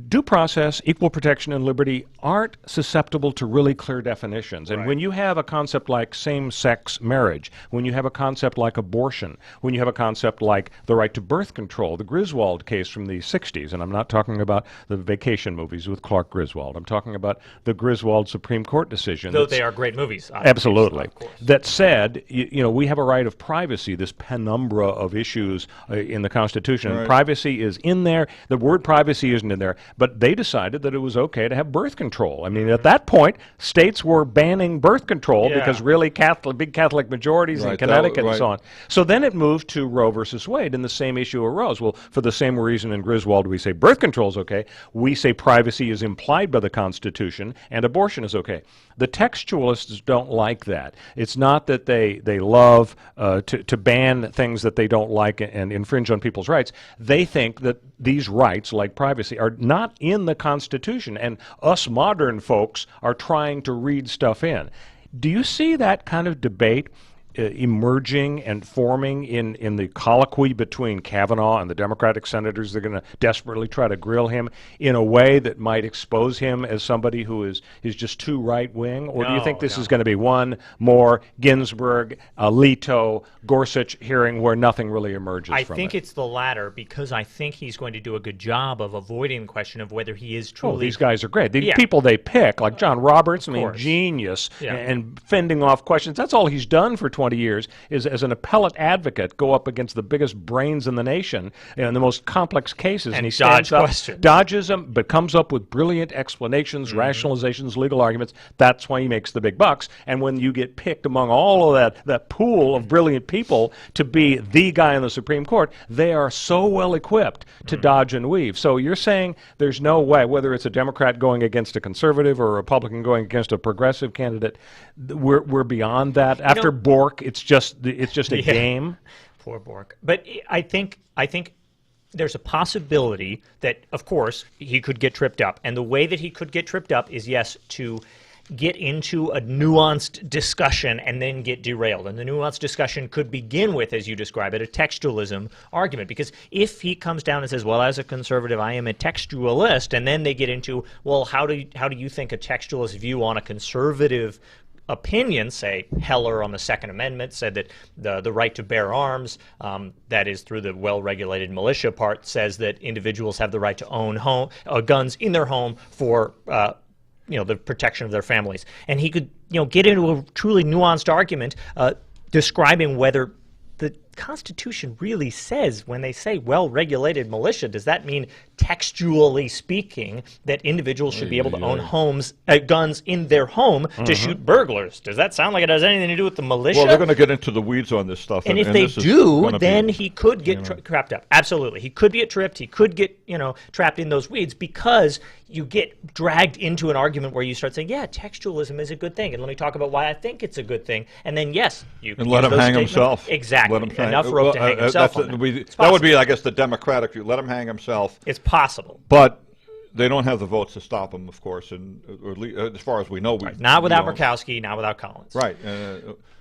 due process, equal protection, and liberty aren't susceptible to really clear definitions. And when you have a concept like same-sex marriage, when you have a concept like abortion, when you have a concept like the right to birth control, the Griswold case from the 60s, and I'm not talking about the vacation movies with Clark Griswold. I'm talking about the Griswold Supreme Court decision. Though they are great movies. Absolutely. That said, we have a right of privacy, this penumbra of issues in the Constitution. Right. And privacy is in there. The word privacy isn't in there, but they decided that it was okay to have birth control. I mean, at that point, states were banning birth control because really big Catholic majorities in Connecticut and so on. So then it moved to Roe versus Wade, and the same issue arose. Well, for the same reason in Griswold we say birth control is okay, we say privacy is implied by the Constitution and abortion is okay. The textualists don't like that. It's not that they love to ban things that they don't like and infringe on people's rights. They think that these rights, like privacy, are not in the Constitution, and us modern folks are trying to read stuff in. Do you see that kind of debate emerging and forming in the colloquy between Kavanaugh and the Democratic senators? They're going to desperately try to grill him in a way that might expose him as somebody who is just too right-wing? Or do you think this is going to be one more Ginsburg, Alito, Gorsuch hearing where nothing really emerges from it? I think it's the latter, because I think he's going to do a good job of avoiding the question of whether he is truly... Oh, these guys are great. The people they pick, like John Roberts, I mean, genius, and fending off questions. That's all he's done for 20 years, is as an appellate advocate go up against the biggest brains in the nation in the most complex cases, and he stands up, dodges them, but comes up with brilliant explanations, rationalizations, legal arguments. That's why he makes the big bucks. And when you get picked among all of that pool of brilliant people to be the guy in the Supreme Court, they are so well equipped to dodge and weave. So you're saying there's no way, whether it's a Democrat going against a conservative or a Republican going against a progressive candidate, we're beyond that. After Bork, it's just a game. Poor Bork. But I think there's a possibility that, of course, he could get tripped up. And the way that he could get tripped up is, yes, to get into a nuanced discussion and then get derailed. And the nuanced discussion could begin with, as you describe it, a textualism argument. Because if he comes down and says, well, as a conservative, I am a textualist, and then they get into, well, how do you think a textualist view on a conservative opinion, say Heller on the Second Amendment said that the right to bear arms, that is through the well-regulated militia part, says that individuals have the right to own guns in their home for the protection of their families. And he could get into a truly nuanced argument describing whether the Constitution really says, when they say well-regulated militia, does that mean textually speaking that individuals should be able to own guns in their home to shoot burglars? Does that sound like it has anything to do with the militia? Well, they're going to get into the weeds on this stuff. And if they do, then he could get trapped up. Absolutely. He could get tripped. He could get, trapped in those weeds, because you get dragged into an argument where you start saying, yeah, textualism is a good thing, and let me talk about why I think it's a good thing. And then, yes, you can let him hang himself. Exactly. Let him enough rope to hang himself on. That would be, I guess, the Democratic view. Let him hang himself. It's possible. But they don't have the votes to stop him, of course, and or at least, as far as we know. Not without Murkowski, not without Collins. Right.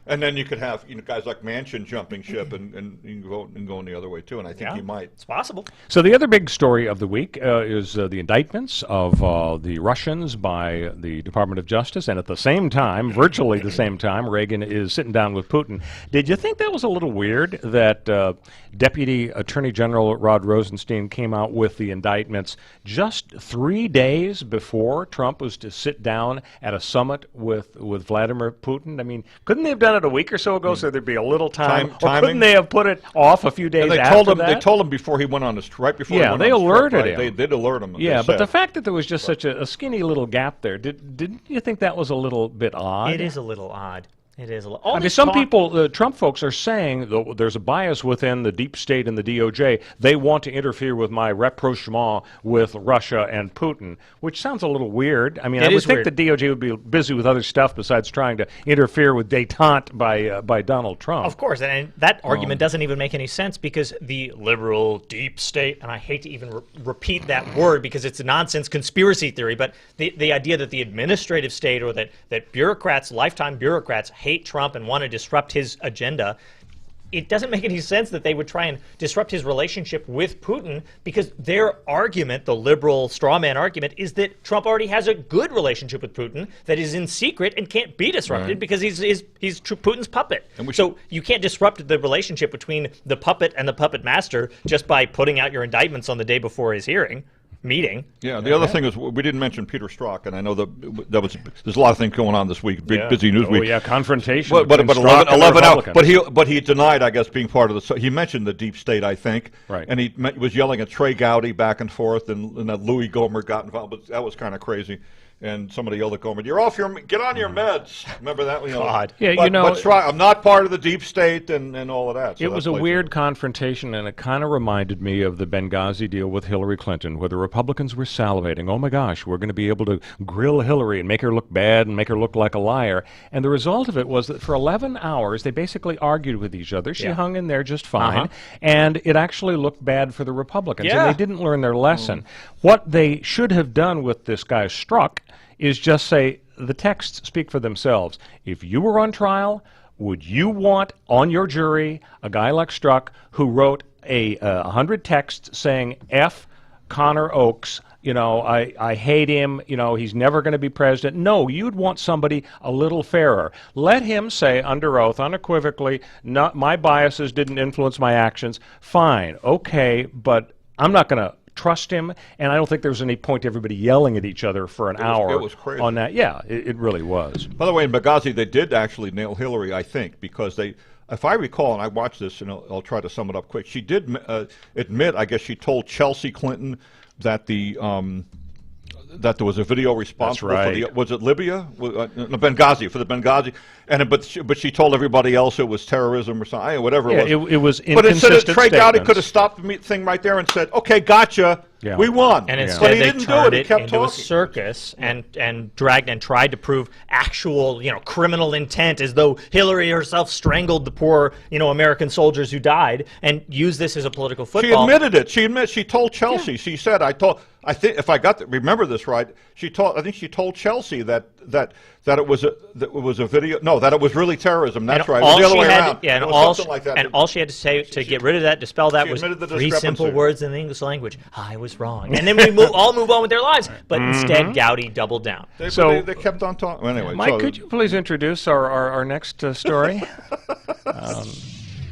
And then you could have guys like Manchin jumping ship and you can go in the other way too, and I think he might. It's possible. So the other big story of the week is the indictments of the Russians by the Department of Justice, and at the same time, virtually the same time, Reagan is sitting down with Putin. Did you think that was a little weird that Deputy Attorney General Rod Rosenstein came out with the indictments just 3 days before Trump was to sit down at a summit with Vladimir Putin? I mean, couldn't they have done it a week or so ago, so there'd be a little time? Or couldn't they have put it off a few days after that? They told him before he went on his right before. Yeah, they alerted him. They did alert him. Yeah, but the fact that there was just such a skinny little gap there, didn't you think that was a little bit odd? It is a little odd. It is a little. I mean, some people, the Trump folks, are saying there's a bias within the deep state and the DOJ. They want to interfere with my rapprochement with Russia and Putin, which sounds a little weird. I mean, I would think the DOJ would be busy with other stuff besides trying to interfere with détente by Donald Trump. Of course, and that argument doesn't even make any sense, because the liberal deep state, and I hate to even repeat that word because it's a nonsense conspiracy theory, but the idea that the administrative state, or that bureaucrats, lifetime bureaucrats, hate Trump and want to disrupt his agenda, it doesn't make any sense that they would try and disrupt his relationship with Putin, because their argument, the liberal straw man argument, is that Trump already has a good relationship with Putin that is in secret and can't be disrupted because he's Putin's puppet. So you can't disrupt the relationship between the puppet and the puppet master just by putting out your indictments on the day before his meeting. Yeah, the other thing is we didn't mention Peter Strzok, and I know there's a lot of things going on this week, busy news week. Oh yeah, confrontation. But 11 hours. But he denied, I guess, being part of the. He mentioned the deep state, I think, and he was yelling at Trey Gowdy back and forth, and that Louis Gohmert got involved. But that was kind of crazy. And somebody yelled at Gohmert, get on your meds. Remember that? God. Yeah, but Strzok, I'm not part of the deep state and all of that. So it was a weird confrontation, and it kind of reminded me of the Benghazi deal with Hillary Clinton, where the Republicans were salivating, oh my gosh, we're going to be able to grill Hillary and make her look bad and make her look like a liar. And the result of it was that for 11 hours, they basically argued with each other. She hung in there just fine, and it actually looked bad for the Republicans, and they didn't learn their lesson. What they should have done with this guy Strzok is just say, the texts speak for themselves. If you were on trial, would you want on your jury a guy like Strzok who wrote 100 texts saying, F Connor Oakes, I hate him, he's never going to be president? No, you'd want somebody a little fairer. Let him say under oath, unequivocally, my biases didn't influence my actions. Fine, okay, but I'm not going to trust him, and I don't think there's any point to everybody yelling at each other for an hour it was crazy. On that. Yeah, it really was. By the way, in Benghazi, they did actually nail Hillary, I think, because if I recall, and I watched this, and I'll try to sum it up quick, she did admit, I guess she told Chelsea Clinton that that there was a video responsible for the, was it Libya? Benghazi, for the Benghazi. But she told everybody else it was terrorism or something, whatever it was. It was But instead inconsistent Trey Gowdy statements. could have stopped the thing right there and said, okay, gotcha, we won. And instead but he they didn't turned do it. He it kept into talking. a circus and dragged and tried to prove actual, criminal intent, as though Hillary herself strangled the poor, American soldiers who died, and used this as a political football. She admitted it. She told Chelsea. She said, I think if I remember this right, I think she told Chelsea that it was a video. No, that it was really terrorism. That's right. It was the other way around. Yeah, and all she had to say to get rid of that, dispel that, was 3 simple words in the English language. I was wrong. And then we all move on with their lives. But instead, Gowdy doubled down. They kept on talking. Well, anyway, Mike, could you please introduce our next story?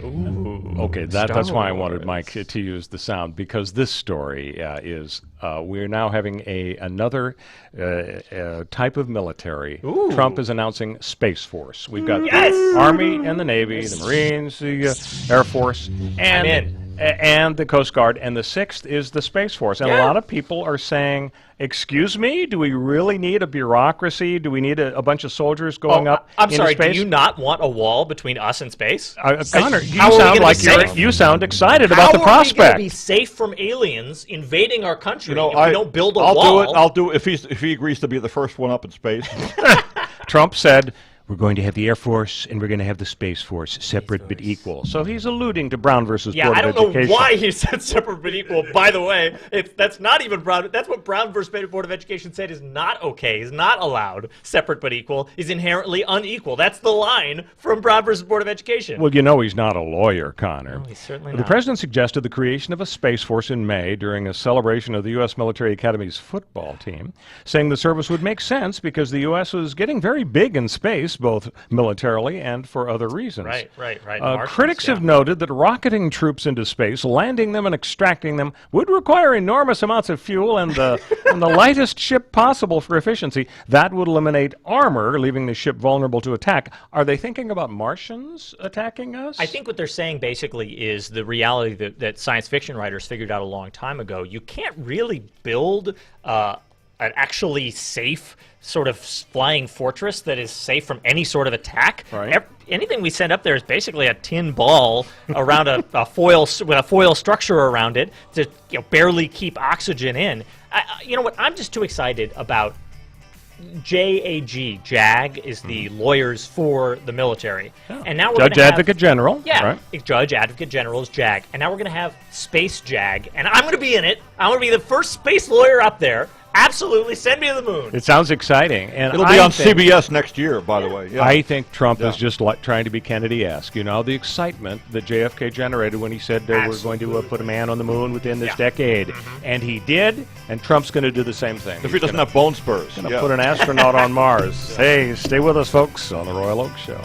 Okay, that's why I wanted Mike to use the sound, because this story is we're now having another type of military. Trump is announcing Space Force. We've got the Army and the Navy, the Marines, the Air Force, and the Coast Guard, and the 6th is the Space Force. And a lot of people are saying, excuse me, do we really need a bureaucracy? Do we need a bunch of soldiers going up into space? Do you not want a wall between us and space? Connor, you sound excited about the prospect. How are we going to be safe from aliens invading our country if we don't build a wall? I'll do it if he agrees to be the first one up in space. Trump said, we're going to have the Air Force and we're going to have the Space Force, separate but equal. So he's alluding to Brown versus Board of Education. Yeah, I don't know why he said separate but equal. By the way, that's not even Brown. That's what Brown versus Board of Education said is not okay, is not allowed. Separate but equal is inherently unequal. That's the line from Brown versus Board of Education. Well, he's not a lawyer, Connor. No, he's certainly not. The president suggested the creation of a Space Force in May during a celebration of the U.S. Military Academy's football team, saying the service would make sense because the U.S. was getting very big in space, both militarily and for other reasons. Right. Critics have noted that rocketing troops into space, landing them and extracting them, would require enormous amounts of fuel and the lightest ship possible for efficiency. That would eliminate armor, leaving the ship vulnerable to attack. Are they thinking about Martians attacking us? I think what they're saying basically is the reality that science fiction writers figured out a long time ago. You can't really build an actually safe sort of flying fortress that is safe from any sort of attack. Right. Anything we send up there is basically a tin ball around a foil structure around it to barely keep oxygen in. You know what? I'm just too excited about JAG. JAG is the lawyers for the military. Oh. And now we're Judge Advocate General. Yeah, right. Judge Advocate General is JAG. And now we're going to have Space JAG. And I'm going to be in it. I'm going to be the first space lawyer up there. Absolutely, send me to the moon. It sounds exciting, and it'll be on CBS next year, by the way. Yeah. I think Trump is just trying to be Kennedy-esque. You know, the excitement that JFK generated when he said we're going to put a man on the moon within this decade, and he did. And Trump's going to do the same thing. If he doesn't have bone spurs, going to put an astronaut on Mars. Hey, stay with us, folks, on the Royal Oak Show.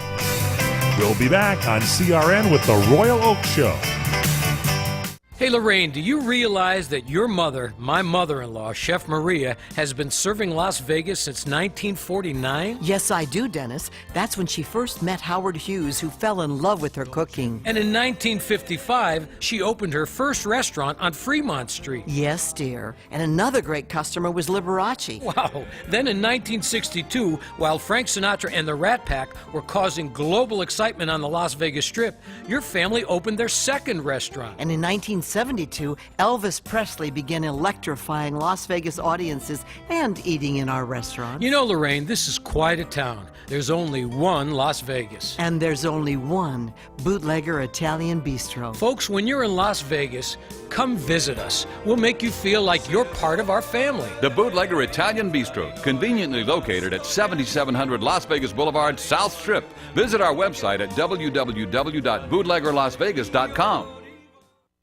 We'll be back on CRN with the Royal Oak Show. Hey, Lorraine, do you realize that your mother, my mother-in-law, Chef Maria, has been serving Las Vegas since 1949? Yes, I do, Dennis. That's when she first met Howard Hughes, who fell in love with her cooking. And in 1955, she opened her first restaurant on Fremont Street. Yes, dear. And another great customer was Liberace. Wow. Then in 1962, while Frank Sinatra and the Rat Pack were causing global excitement on the Las Vegas Strip, your family opened their second restaurant. And in 1972, Elvis Presley began electrifying Las Vegas audiences and eating in our restaurant. You know, Lorraine, this is quite a town. There's only one Las Vegas. And there's only one Bootlegger Italian Bistro. Folks, when you're in Las Vegas, come visit us. We'll make you feel like you're part of our family. The Bootlegger Italian Bistro, conveniently located at 7700 Las Vegas Boulevard, South Strip. Visit our website at www.bootleggerlasvegas.com.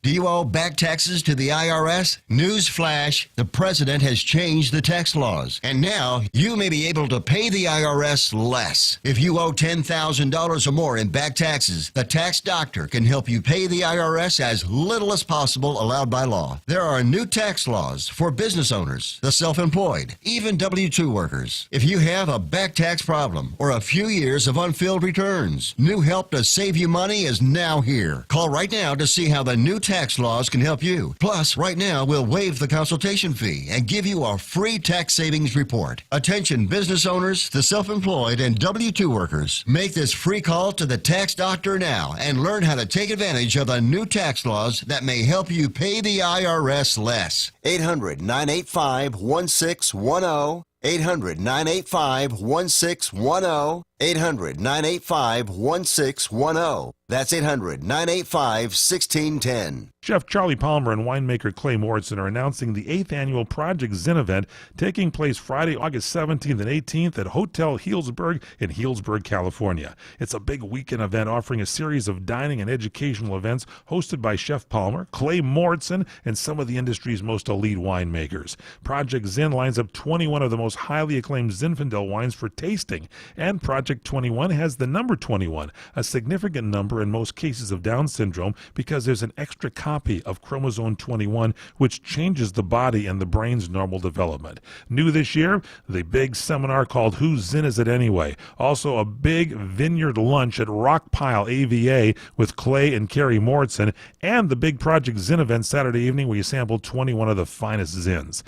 Do you owe back taxes to the IRS? News flash, the president has changed the tax laws, and now you may be able to pay the IRS less. If you owe $10,000 or more in back taxes, the tax doctor can help you pay the IRS as little as possible allowed by law. There are new tax laws for business owners, the self-employed, even W-2 workers. If you have a back tax problem or a few years of unfilled returns, new help to save you money is now here. Call right now to see how the new tax laws can help you. Plus, right now, we'll waive the consultation fee and give you a free tax savings report. Attention business owners, the self-employed, and W-2 workers. Make this free call to the tax doctor now and learn how to take advantage of the new tax laws that may help you pay the IRS less. 800-985-1610. 800-985-1610. 800-985-1610. That's 800-985-1610. Chef Charlie Palmer and winemaker Clay Moritzen are announcing the 8th annual Project Zinn event taking place Friday, August 17th and 18th at Hotel Healdsburg in Healdsburg, California. It's a big weekend event offering a series of dining and educational events hosted by Chef Palmer, Clay Moritzen, and some of the industry's most elite winemakers. Project Zinn lines up 21 of the most highly acclaimed Zinfandel wines for tasting, and Project 21 has the number 21, a significant number in most cases of Down syndrome because there's an extra copy of chromosome 21 which changes the body and the brain's normal development. New this year, the big seminar called Whose Zin Is It Anyway? Also a big vineyard lunch at Rock Pile AVA with Clay and Carrie Moritzen, and the big Project Zinn event Saturday evening where you sample 21 of the finest Zins.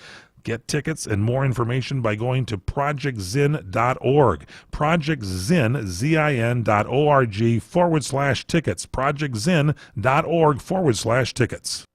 Get tickets and more information by going to projectzin.org. Projectzin, ZIN.org/tickets. Projectzin.org/tickets.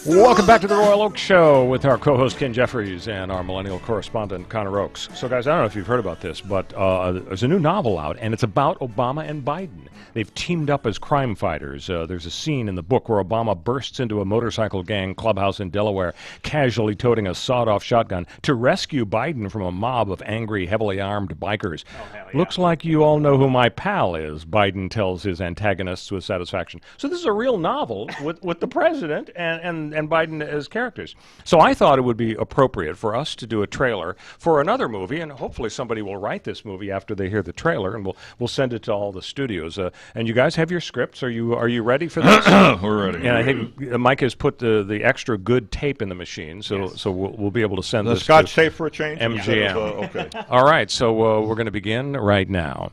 Welcome back to the Royal Oak Show with our co-host Ken Jeffries and our millennial correspondent Connor Oakes. So guys, I don't know if you've heard about this, but there's a new novel out, and it's about Obama and Biden. They've teamed up as crime fighters. There's a scene in the book where Obama bursts into a motorcycle gang clubhouse in Delaware, casually toting a sawed-off shotgun to rescue Biden from a mob of angry, heavily armed bikers. Oh, hell yeah. Looks like you all know who my pal is, Biden tells his antagonists with satisfaction. So this is a real novel with the president and Biden as characters. So I thought it would be appropriate for us to do a trailer for another movie, and hopefully somebody will write this movie after they hear the trailer, and we'll send it to all the studios. And you guys have your scripts. Are you ready for this? We're ready. And I think Mike has put the extra good tape in the machine, so we'll be able to send the this Scotch tape for a change? MGM. Okay. All right, so we're going to begin right now.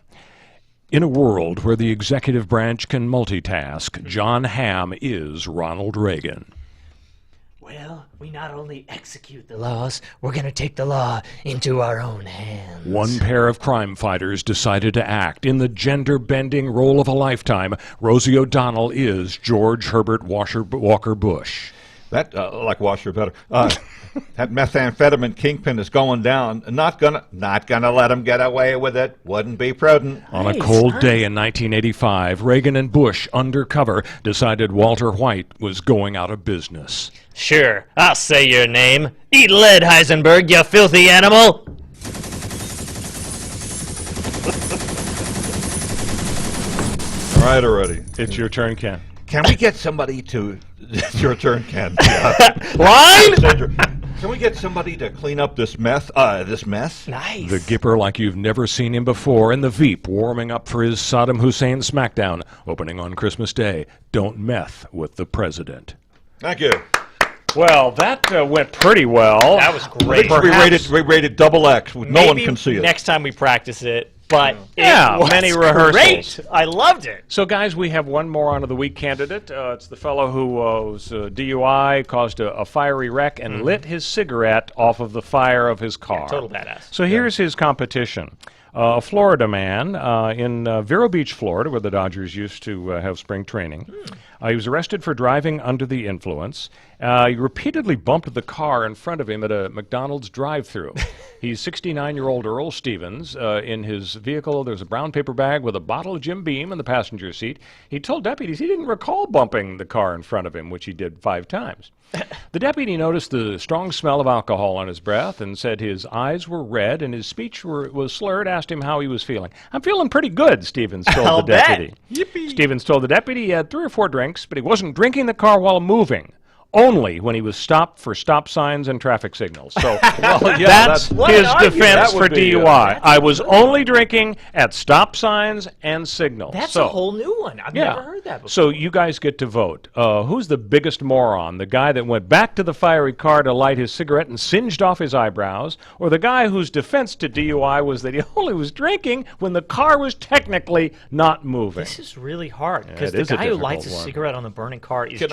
In a world where the executive branch can multitask, John Hamm is Ronald Reagan. Well, we not only execute the laws, we're going to take the law into our own hands. One pair of crime fighters decided to act. In the gender-bending role of a lifetime, Rosie O'Donnell is George Herbert Walker Bush. That, like Washer better. That methamphetamine kingpin is going down. Not gonna let him get away with it. Wouldn't be prudent. On a cold day in 1985, Reagan and Bush, undercover, decided Walter White was going out of business. Sure, I'll say your name. Eat lead, Heisenberg, you filthy animal! All right, already. It's your turn, Ken. Can we get somebody to... It's your turn, Ken. Line? Can we get somebody to clean up this mess? Nice. The Gipper like you've never seen him before, and the Veep warming up for his Saddam Hussein smackdown, opening on Christmas Day. Don't meth with the president. Thank you. Well, that went pretty well. That was great. We rated double X. No one can see it. Next time we practice it. But many rehearsals. Great. I loved it. So, guys, we have one more on of the week candidate. It's the fellow who was DUI, caused a fiery wreck, and lit his cigarette off of the fire of his car. Yeah, total badass. So here's his competition. A Florida man in Vero Beach, Florida, where the Dodgers used to have spring training. He was arrested for driving under the influence. He repeatedly bumped the car in front of him at a McDonald's drive-thru. He's 69-year-old Earl Stevens. In his vehicle, there's a brown paper bag with a bottle of Jim Beam in the passenger seat. He told deputies he didn't recall bumping the car in front of him, which he did 5 times. The deputy noticed the strong smell of alcohol on his breath and said his eyes were red and his speech was slurred, asked him how he was feeling. "I'm feeling pretty good," Stevens told the deputy. Yippee. Stevens told the deputy he had 3 or 4 drinks, but he wasn't drinking the car while moving. Only when he was stopped for stop signs and traffic signals. So that's his defense for DUI. I was only drinking at stop signs and signals. That's a whole new one. I've never heard that before. So you guys get to vote. Who's the biggest moron? The guy that went back to the fiery car to light his cigarette and singed off his eyebrows, or the guy whose defense to DUI was that he only was drinking when the car was technically not moving? This is really hard because the guy who lights a cigarette on the burning car is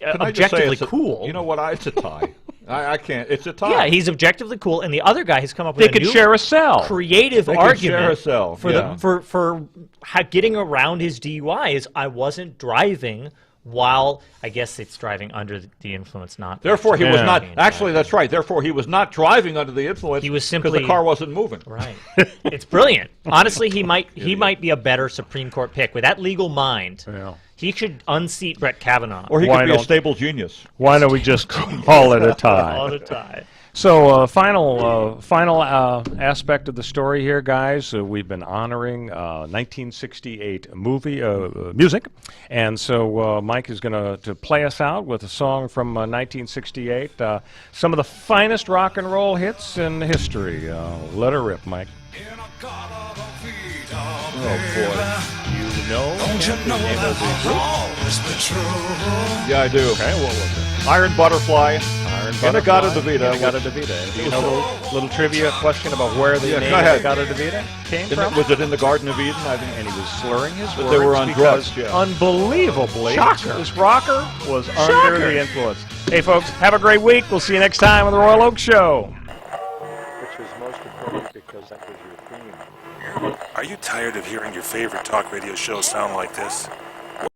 objectively cool. You know what? It's a tie. I can't. It's a tie. Yeah, he's objectively cool, and the other guy has come up with They could share a cell. Creative They argument could share a cell. for getting around his DUI is I wasn't driving while I guess it's driving under the influence, not. Therefore, he was not. Actually, that's right. Therefore, he was not driving under the influence. He was simply because the car wasn't moving. Right. It's brilliant. Honestly, he might be a better Supreme Court pick with that legal mind. Yeah. He should unseat Brett Kavanaugh. Or he could be a stable genius. Why don't we just call it a tie? Call it a tie. So final aspect of the story here, guys. We've been honoring 1968 movie music, and so Mike is going to play us out with a song from 1968. Some of the finest rock and roll hits in history. Let her rip, Mike. Oh boy. You know? Don't you know that I'll always be true? Yeah, I do. Okay, what was it? Iron Butterfly. Inagata-Davida. And do you know the little trivia question about where the name Inagata-Davida came from? Was it in the Garden of Eden? I think. And he was slurring his words. But they were on drugs. Yeah. Unbelievably, Shocker. this rocker was under the influence. Hey, folks, have a great week. We'll see you next time on the Royal Oak Show. Which was most important because that was your theme. Are you tired of hearing your favorite talk radio show sound like this?